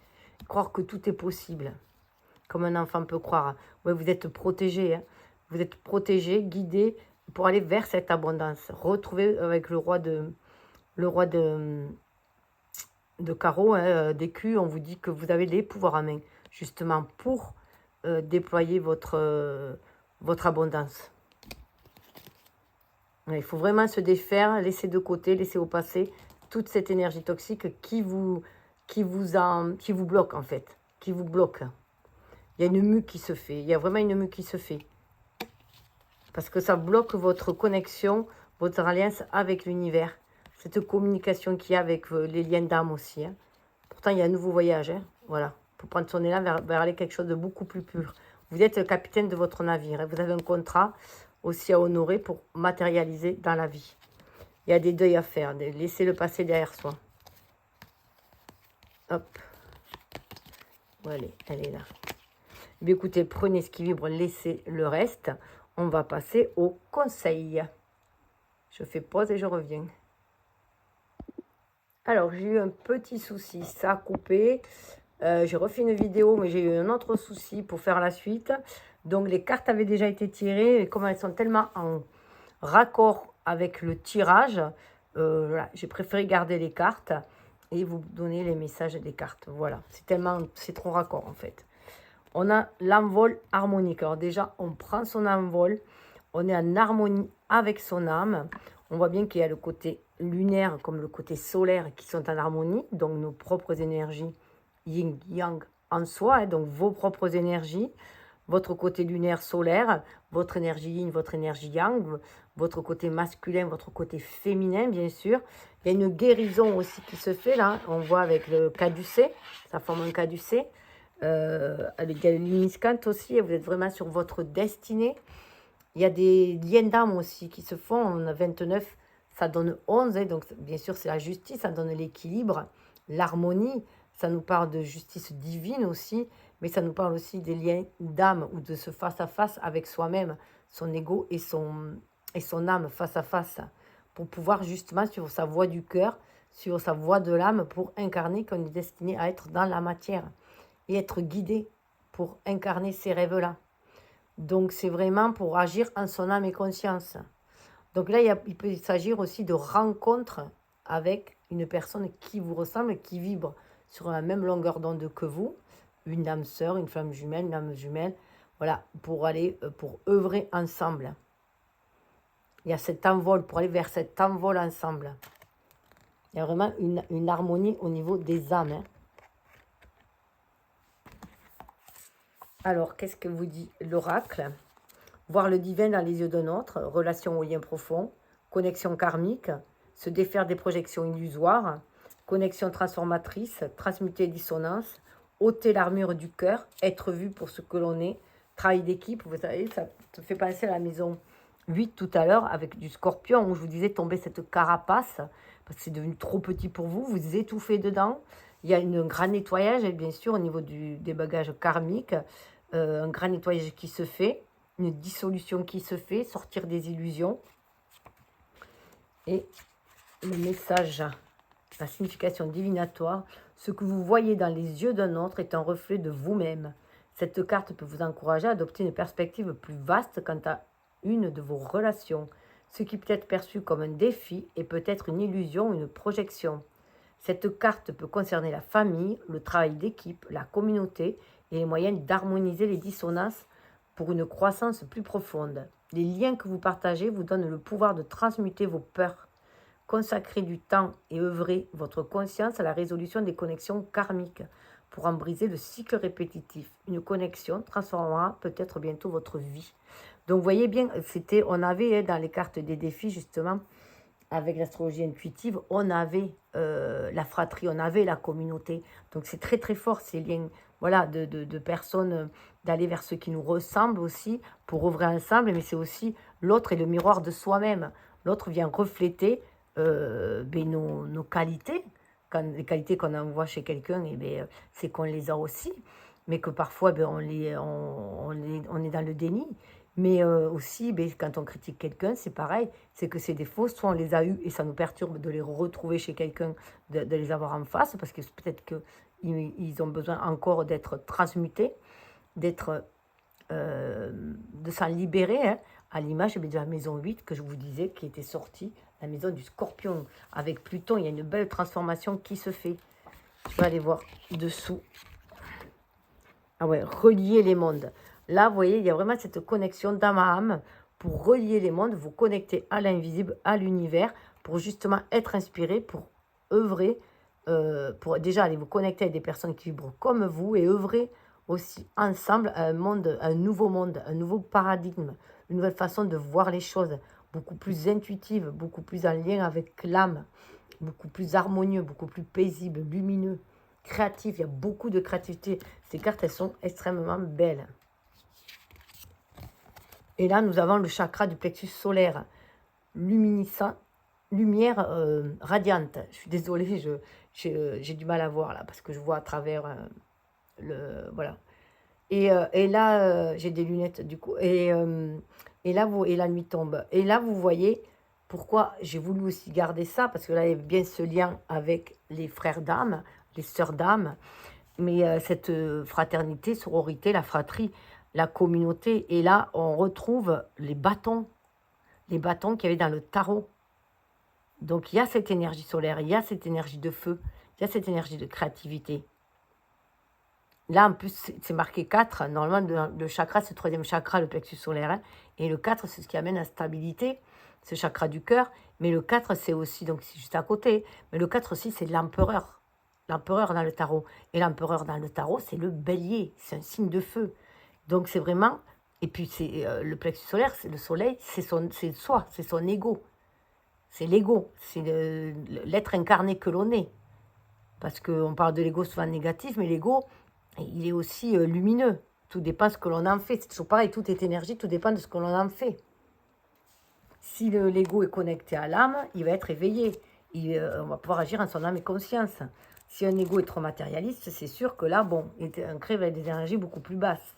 croire que tout est possible, comme un enfant peut croire. Ouais, vous êtes protégé, hein. Vous êtes protégé, guidé pour aller vers cette abondance. Retrouver avec le roi de carreau, hein, d'écu, on vous dit que vous avez les pouvoirs en main, justement pour déployer votre abondance. Il faut vraiment se défaire, laisser de côté, laisser au passé toute cette énergie toxique qui vous bloque en fait, qui vous bloque. Il y a une mue qui se fait, il y a vraiment une mue qui se fait. Parce que ça bloque votre connexion, votre alliance avec l'univers. Cette communication qu'il y a avec les liens d'âme aussi. Hein. Pourtant, il y a un nouveau voyage, hein. Voilà, pour prendre son élan vers aller quelque chose de beaucoup plus pur. Vous êtes le capitaine de votre navire, hein. Vous avez un contrat aussi à honorer pour matérialiser dans la vie. Il y a des deuils à faire, laisser le passé derrière soi. Hop. Voilà, elle est là. Mais écoutez, prenez ce qui vibre, laissez le reste. On va passer au conseil. Je fais pause et je reviens. Alors, j'ai eu un petit souci, ça a coupé. J'ai refait une vidéo, mais j'ai eu un autre souci pour faire la suite. Donc, les cartes avaient déjà été tirées. Et comme elles sont tellement en raccord avec le tirage, voilà, j'ai préféré garder les cartes et vous donner les messages des cartes. Voilà, c'est trop raccord en fait. On a l'envol harmonique. Alors déjà, on prend son envol. On est en harmonie avec son âme. On voit bien qu'il y a le côté lunaire comme le côté solaire qui sont en harmonie. Donc nos propres énergies yin, yang en soi. Hein, donc vos propres énergies. Votre côté lunaire solaire. Votre énergie yin, votre énergie yang. Votre côté masculin, votre côté féminin, bien sûr. Il y a une guérison aussi qui se fait là. On voit avec le caducée. Ça forme un caducée. Il y a le luniscante aussi, et vous êtes vraiment sur votre destinée. Il y a des liens d'âme aussi qui se font. On a 29, ça donne 11. Hein, donc, bien sûr, c'est la justice, ça donne l'équilibre, l'harmonie. Ça nous parle de justice divine aussi, mais ça nous parle aussi des liens d'âme ou de ce face-à-face avec soi-même, son ego et son âme face à face, pour pouvoir justement suivre sa voie du cœur, suivre sa voie de l'âme pour incarner qu'on est destiné à être dans la matière et être guidé pour incarner ces rêves-là. Donc, c'est vraiment pour agir en son âme et conscience. Donc là, il peut s'agir aussi de rencontres avec une personne qui vous ressemble, qui vibre sur la même longueur d'onde que vous, une âme sœur, une flamme jumelle, une âme jumelle, voilà, pour œuvrer ensemble. Il y a cet envol, pour aller vers cet envol ensemble. Il y a vraiment une harmonie au niveau des âmes, hein. Alors, qu'est-ce que vous dit l'oracle? Voir le divin dans les yeux d'un autre, relation au lien profond, connexion karmique, se défaire des projections illusoires, connexion transformatrice, transmuter les dissonances, ôter l'armure du cœur, être vu pour ce que l'on est, travail d'équipe, vous savez, ça te fait penser à la maison 8 tout à l'heure avec du scorpion où je vous disais tomber cette carapace parce que c'est devenu trop petit pour vous, vous étouffez dedans. Il y a un grand nettoyage, et bien sûr, au niveau des bagages karmiques, un grand nettoyage qui se fait, une dissolution qui se fait, sortir des illusions. Et le message, la signification divinatoire, ce que vous voyez dans les yeux d'un autre est un reflet de vous-même. Cette carte peut vous encourager à adopter une perspective plus vaste quant à une de vos relations. Ce qui peut être perçu comme un défi est peut-être une illusion ou une projection. Cette carte peut concerner la famille, le travail d'équipe, la communauté et les moyens d'harmoniser les dissonances pour une croissance plus profonde. Les liens que vous partagez vous donnent le pouvoir de transmuter vos peurs. Consacrez du temps et œuvrez votre conscience à la résolution des connexions karmiques pour en briser le cycle répétitif. Une connexion transformera peut-être bientôt votre vie. Donc, vous voyez bien, on avait dans les cartes des défis, justement, avec l'astrologie intuitive, on avait la fratrie, on avait la communauté. Donc, c'est très, très fort, ces liens, voilà, de personnes, d'aller vers ceux qui nous ressemblent aussi, pour œuvrer ensemble. Mais c'est aussi, l'autre est le miroir de soi-même. L'autre vient refléter nos qualités. Les qualités qu'on envoie chez quelqu'un, c'est qu'on les a aussi. Mais que parfois, on est dans le déni. Mais aussi, quand on critique quelqu'un, c'est pareil, c'est que ces défauts, soit on les a eus et ça nous perturbe de les retrouver chez quelqu'un, de les avoir en face, parce que peut-être qu'ils ont besoin encore d'être transmutés, de s'en libérer, hein, à l'image de la maison 8 que je vous disais, qui était sortie, la maison du Scorpion. Avec Pluton, il y a une belle transformation qui se fait. Je vais aller voir dessous. Ah ouais, relier les mondes. Là, vous voyez, il y a vraiment cette connexion d'âme à âme pour relier les mondes, vous connecter à l'invisible, à l'univers, pour justement être inspiré, pour œuvrer, pour déjà aller vous connecter avec des personnes qui vibrent comme vous et œuvrer aussi ensemble à un monde, un nouveau paradigme, une nouvelle façon de voir les choses, beaucoup plus intuitive, beaucoup plus en lien avec l'âme, beaucoup plus harmonieux, beaucoup plus paisible, lumineux, créatif. Il y a beaucoup de créativité. Ces cartes, elles sont extrêmement belles. Et là, nous avons le chakra du plexus solaire, luminescent, lumière radiante. Je suis désolée, j'ai du mal à voir là, parce que je vois à travers voilà. Et là, j'ai des lunettes du coup. Et là, et la nuit tombe. Et là, vous voyez pourquoi j'ai voulu aussi garder ça, parce que là, il y a bien ce lien avec les frères d'âme, les sœurs d'âme. Mais cette fraternité, sororité, la fratrie, la communauté. Et là, on retrouve les bâtons qu'il y avait dans le tarot. Donc, il y a cette énergie solaire, il y a cette énergie de feu, il y a cette énergie de créativité. Là, en plus, c'est marqué 4. Normalement, le chakra, c'est le troisième chakra, le plexus solaire. Hein. Et le 4, c'est ce qui amène la stabilité, ce chakra du cœur. Mais le 4, c'est aussi, donc c'est juste à côté. Mais le 4 aussi, c'est l'empereur. L'empereur dans le tarot. Et l'empereur dans le tarot, c'est le bélier. C'est un signe de feu. Donc, c'est vraiment... Et puis, c'est le plexus solaire, c'est le soleil, c'est soi, c'est son ego. C'est l'ego. C'est l'être incarné que l'on est. Parce qu'on parle de l'ego souvent négatif, mais l'ego... il est aussi lumineux. Tout dépend de ce que l'on en fait. C'est toujours pareil, tout est énergie, tout dépend de ce que l'on en fait. Si l'ego est connecté à l'âme, il va être éveillé. On va pouvoir agir en son âme et conscience. Si un ego est trop matérialiste, c'est sûr que là, bon, il crée avec des énergies beaucoup plus basses.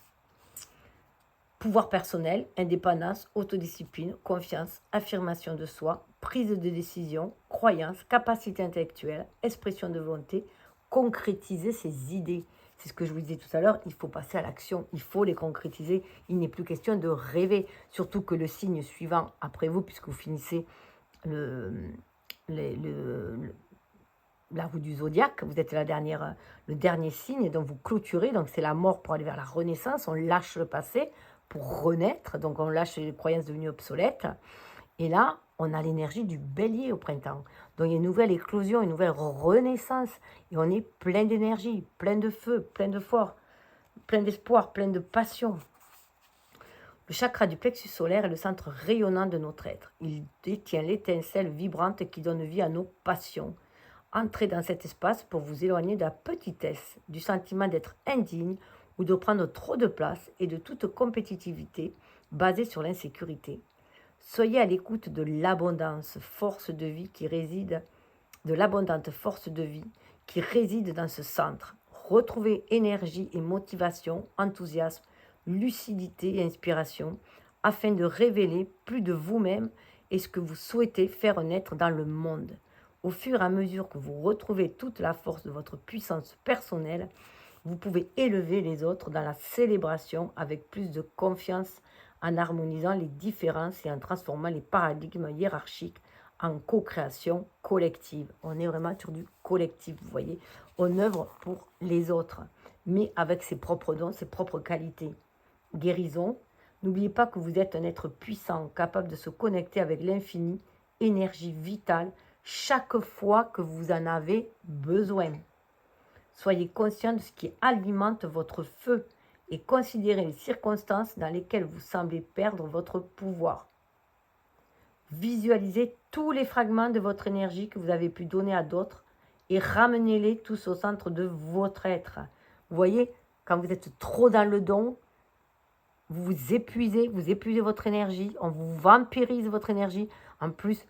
Pouvoir personnel, indépendance, autodiscipline, confiance, affirmation de soi, prise de décision, croyance, capacité intellectuelle, expression de volonté, concrétiser ses idées. C'est ce que je vous disais tout à l'heure, il faut passer à l'action, il faut les concrétiser. Il n'est plus question de rêver, surtout que le signe suivant après vous, puisque vous finissez la roue du zodiaque, vous êtes le dernier signe, donc vous clôturez, donc c'est la mort pour aller vers la renaissance, on lâche le passé pour renaître, donc on lâche les croyances devenues obsolètes. Et là, on a l'énergie du bélier au printemps. Donc, il y a une nouvelle éclosion, une nouvelle renaissance. Et on est plein d'énergie, plein de feu, plein de force, plein d'espoir, plein de passion. Le chakra du plexus solaire est le centre rayonnant de notre être. Il détient l'étincelle vibrante qui donne vie à nos passions. Entrez dans cet espace pour vous éloigner de la petitesse, du sentiment d'être indigne ou de prendre trop de place et de toute compétitivité basée sur l'insécurité. Soyez à l'écoute de l'abondance, force de vie qui réside, de l'abondante force de vie qui réside dans ce centre. Retrouvez énergie et motivation, enthousiasme, lucidité et inspiration afin de révéler plus de vous-même et ce que vous souhaitez faire naître dans le monde. Au fur et à mesure que vous retrouvez toute la force de votre puissance personnelle, vous pouvez élever les autres dans la célébration avec plus de confiance en harmonisant les différences et en transformant les paradigmes hiérarchiques en co-création collective. On est vraiment sur du collectif, vous voyez. On œuvre pour les autres, mais avec ses propres dons, ses propres qualités. Guérison, n'oubliez pas que vous êtes un être puissant, capable de se connecter avec l'infini, énergie vitale, chaque fois que vous en avez besoin. Soyez conscient de ce qui alimente votre feu et considérez les circonstances dans lesquelles vous semblez perdre votre pouvoir. Visualisez tous les fragments de votre énergie que vous avez pu donner à d'autres et ramenez-les tous au centre de votre être. Vous voyez, quand vous êtes trop dans le don, vous épuisez votre énergie, on vous vampirise votre énergie. En plus,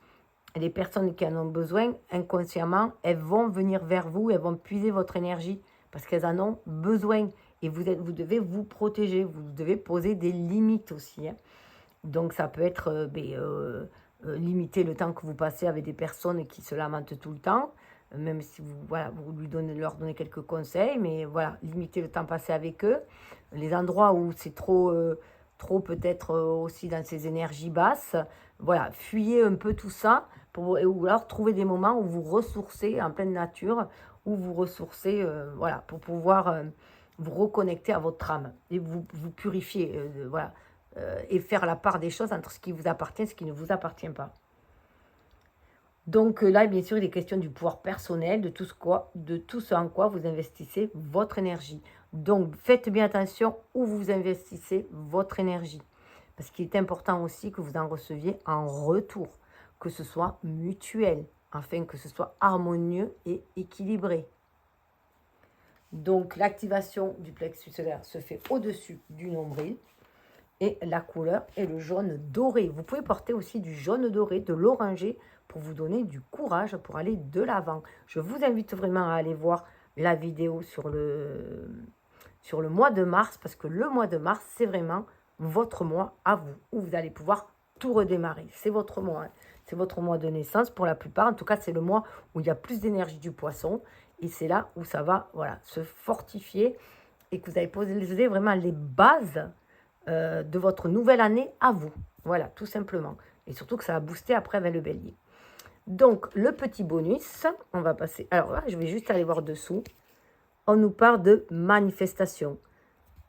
les personnes qui en ont besoin, inconsciemment, elles vont venir vers vous, elles vont puiser votre énergie parce qu'elles en ont besoin. Et vous devez vous protéger, vous devez poser des limites aussi. Hein. Donc ça peut être limiter le temps que vous passez avec des personnes qui se lamentent tout le temps, même si vous, voilà, vous leur donnez quelques conseils, mais voilà, limiter le temps passé avec eux. Les endroits où c'est trop peut-être aussi dans ces énergies basses, voilà, fuyez un peu tout ça, ou alors trouver des moments où vous ressourcez en pleine nature, où vous ressourcez, voilà, pour pouvoir vous reconnecter à votre âme et vous purifier, voilà, et faire la part des choses entre ce qui vous appartient et ce qui ne vous appartient pas. Donc là, bien sûr, il est question du pouvoir personnel, de tout ce en quoi vous investissez votre énergie. Donc, faites bien attention où vous investissez votre énergie. Parce qu'il est important aussi que vous en receviez en retour, que ce soit mutuel, afin que ce soit harmonieux et équilibré. Donc, l'activation du plexus solaire se fait au-dessus du nombril. Et la couleur est le jaune doré. Vous pouvez porter aussi du jaune doré, de l'orangé, pour vous donner du courage pour aller de l'avant. Je vous invite vraiment à aller voir la vidéo sur le mois de mars, parce que le mois de mars, c'est vraiment votre mois à vous, où vous allez pouvoir tout redémarrer. C'est votre mois, hein. C'est votre mois de naissance pour la plupart. En tout cas, c'est le mois où il y a plus d'énergie du poisson. Et c'est là où ça va, voilà, se fortifier et que vous allez poser vraiment les bases de votre nouvelle année à vous. Voilà, tout simplement. Et surtout que ça va booster après avec le bélier. Donc, le petit bonus, on va passer... Alors là, je vais juste aller voir dessous. On nous parle de manifestation.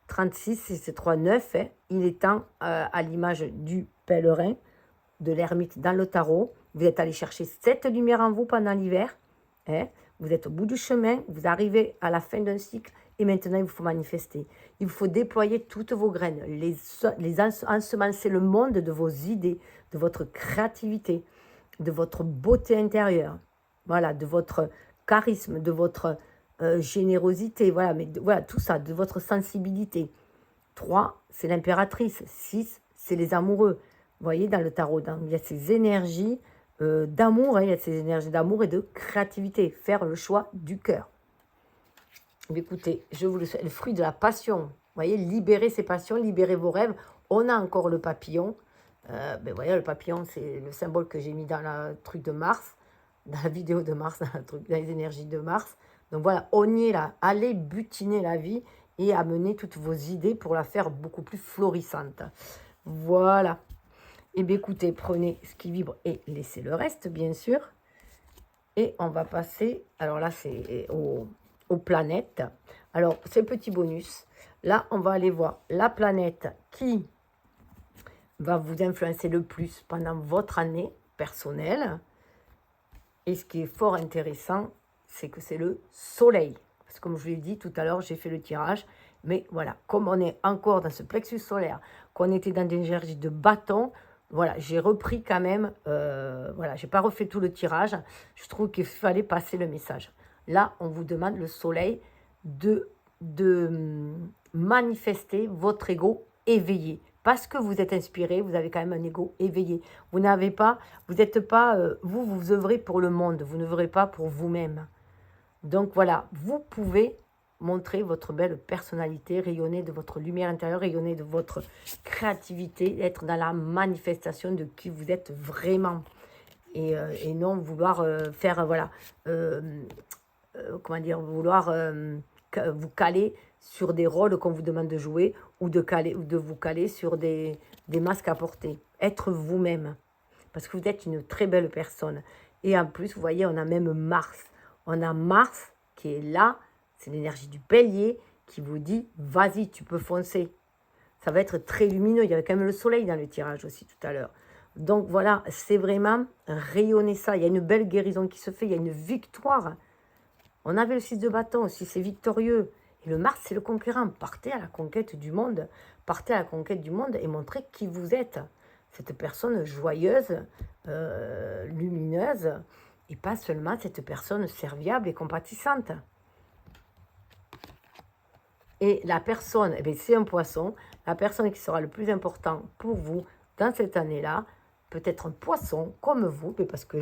36, c'est 3, 9. Hein. Il est temps, à l'image du pèlerin, de l'ermite dans le tarot. Vous êtes allé chercher cette lumière en vous pendant l'hiver. Hein. Vous êtes au bout du chemin. Vous arrivez à la fin d'un cycle. Et maintenant, il vous faut manifester. Il vous faut déployer toutes vos graines, ensemencer le monde de vos idées, de votre créativité, de votre beauté intérieure, voilà, de votre charisme, de votre générosité, voilà, mais voilà, tout ça, de votre sensibilité. 3, c'est l'impératrice. 6, c'est les amoureux. Vous voyez, dans le tarot, il y a ces énergies d'amour, hein, il y a ces énergies d'amour et de créativité. Faire le choix du cœur. Écoutez, je vous le souhaite, le fruit de la passion. Vous voyez, libérez ces passions, libérez vos rêves. On a encore le papillon. Vous voyez, le papillon, c'est le symbole que j'ai mis dans le truc de Mars, dans la vidéo de Mars, dans les énergies de Mars. Donc voilà, on y est là. Allez butiner la vie et amener toutes vos idées pour la faire beaucoup plus florissante. Voilà. Et bien écoutez, prenez ce qui vibre et laissez le reste, bien sûr. Et on va passer, alors là, c'est aux planètes. Alors, c'est petit bonus. Là, on va aller voir la planète qui va vous influencer le plus pendant votre année personnelle. Et ce qui est fort intéressant, c'est que c'est le soleil. Parce que comme je vous l'ai dit tout à l'heure, j'ai fait le tirage. Mais voilà, comme on est encore dans ce plexus solaire, qu'on était dans des énergies de bâton, voilà, j'ai repris quand même, voilà, j'ai pas refait tout le tirage. Je trouve qu'il fallait passer le message. Là, on vous demande, le soleil, de manifester votre ego éveillé. Parce que vous êtes inspiré, vous avez quand même un ego éveillé. Vous n'avez pas, vous n'êtes pas, vous œuvrez pour le monde, vous n'œuvrez pas pour vous-même. Donc voilà, vous pouvez montrer votre belle personnalité, rayonner de votre lumière intérieure, rayonner de votre créativité, être dans la manifestation de qui vous êtes vraiment. Et non vouloir faire, voilà, comment dire, vouloir vous caler sur des rôles qu'on vous demande de jouer ou de vous caler sur des masques à porter. Être vous-même, parce que vous êtes une très belle personne. Et en plus, vous voyez, on a même Mars. On a Mars qui est là, c'est l'énergie du bélier qui vous dit, vas-y, tu peux foncer. Ça va être très lumineux, il y avait quand même le soleil dans le tirage aussi tout à l'heure. Donc voilà, c'est vraiment rayonner ça. Il y a une belle guérison qui se fait, il y a une victoire. On avait le 6 de bâton aussi, c'est victorieux. Et le Mars, c'est le conquérant. Partez à la conquête du monde. Partez à la conquête du monde et montrez qui vous êtes. Cette personne joyeuse, lumineuse, et pas seulement cette personne serviable et compatissante. Et la personne, eh bien, c'est un poisson, la personne qui sera le plus important pour vous dans cette année-là, peut-être un poisson comme vous, mais parce que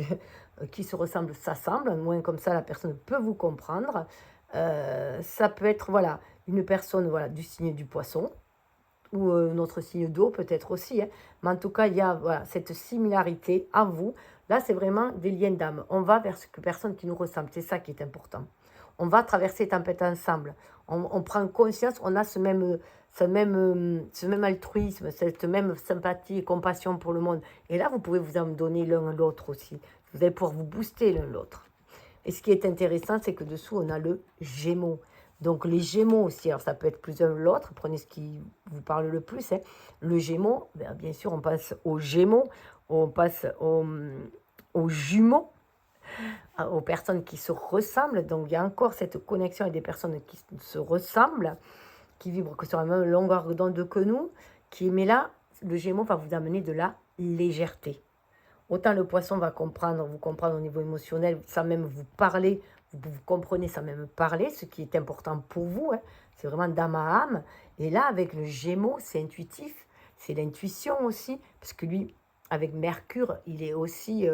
qui se ressemble s'assemble, au moins comme ça la personne peut vous comprendre. Ça peut être voilà, une personne voilà, du signe du poisson, ou notre signe d'eau peut-être aussi, hein. Mais en tout cas, il y a voilà, cette similarité à vous. Là, c'est vraiment des liens d'âme. On va vers cette personne qui nous ressemble, c'est ça qui est important. On va traverser les tempêtes ensemble. On prend conscience, on a ce même altruisme, cette même sympathie et compassion pour le monde. Et là, vous pouvez vous en donner l'un à l'autre aussi. Vous allez pouvoir vous booster l'un l'autre. Et ce qui est intéressant, c'est que dessous, on a le Gémeaux. Donc les Gémeaux aussi, alors ça peut être plus un ou l'autre, prenez ce qui vous parle le plus. Hein. Le Gémeaux, bien sûr, on passe aux Gémeaux, on passe aux jumeaux, aux personnes qui se ressemblent. Donc il y a encore cette connexion avec des personnes qui se ressemblent, qui vibrent que sur la même longueur d'onde que nous, mais là, le Gémeaux va vous amener de la légèreté. Autant le poisson va vous comprendre au niveau émotionnel, sans même vous parler, vous comprenez sans même parler, ce qui est important pour vous, hein. C'est vraiment d'âme à âme. Et là, avec le Gémeaux, c'est intuitif, c'est l'intuition aussi, parce que lui, avec Mercure, il est aussi,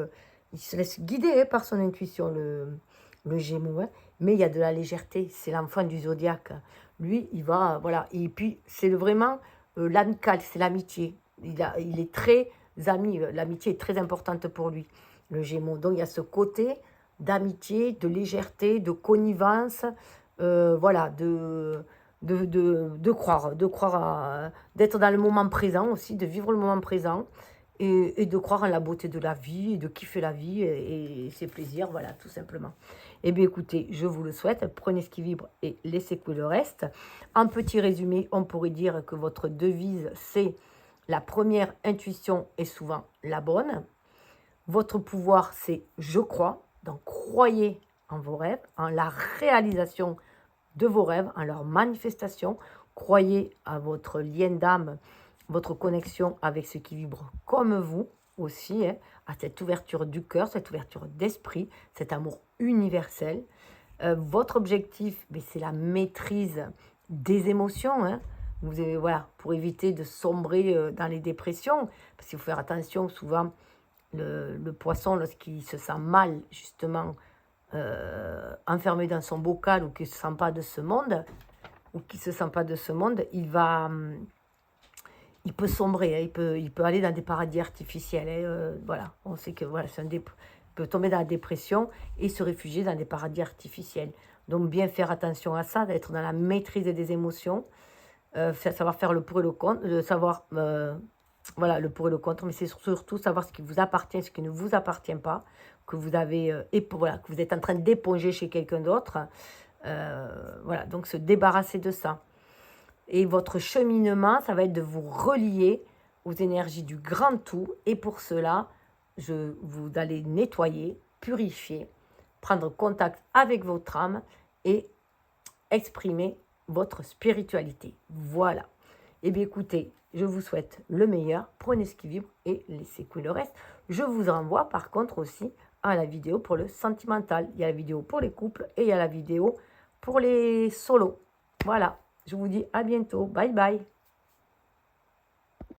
il se laisse guider hein, par son intuition, le Gémeaux. Hein. Mais il y a de la légèreté, c'est l'enfant du zodiaque. Lui, il va, voilà, et puis c'est vraiment l'amical, c'est l'amitié. Il est très amis, l'amitié est très importante pour lui, le Gémeaux. Donc il y a ce côté d'amitié, de légèreté, de connivence, voilà, de croire, d'être dans le moment présent aussi, de vivre le moment présent et de croire en la beauté de la vie et de kiffer la vie et ses plaisirs, voilà, tout simplement. Eh bien écoutez, je vous le souhaite, prenez ce qui vibre et laissez couler le reste. En petit résumé, on pourrait dire que votre devise, c'est la première intuition est souvent la bonne. Votre pouvoir, c'est je crois. Donc, croyez en vos rêves, en la réalisation de vos rêves, en leur manifestation. Croyez à votre lien d'âme, votre connexion avec ce qui vibre comme vous aussi, hein, à cette ouverture du cœur, cette ouverture d'esprit, cet amour universel. Votre objectif, c'est la maîtrise des émotions, hein. Vous avez, voilà, pour éviter de sombrer dans les dépressions, parce qu'il faut faire attention, souvent, le poisson, lorsqu'il se sent mal, justement, enfermé dans son bocal ou qu'il ne se sent pas de ce monde, il peut sombrer, hein, il peut aller dans des paradis artificiels. Hein, voilà, on sait que voilà, il peut tomber dans la dépression et se réfugier dans des paradis artificiels. Donc bien faire attention à ça, d'être dans la maîtrise des émotions, savoir faire le pour et le contre, savoir voilà, le pour et le contre, mais c'est surtout savoir ce qui vous appartient, ce qui ne vous appartient pas, que vous avez voilà, que vous êtes en train d'éponger chez quelqu'un d'autre. Voilà, donc se débarrasser de ça. Et votre cheminement, ça va être de vous relier aux énergies du grand tout. Et pour cela, vous allez nettoyer, purifier, prendre contact avec votre âme et exprimer votre spiritualité. Voilà. Eh bien écoutez, je vous souhaite le meilleur, prenez ce qui vibre et laissez couler le reste. Je vous renvoie par contre aussi à la vidéo pour le sentimental. Il y a la vidéo pour les couples et il y a la vidéo pour les solos. Voilà, je vous dis à bientôt. Bye bye.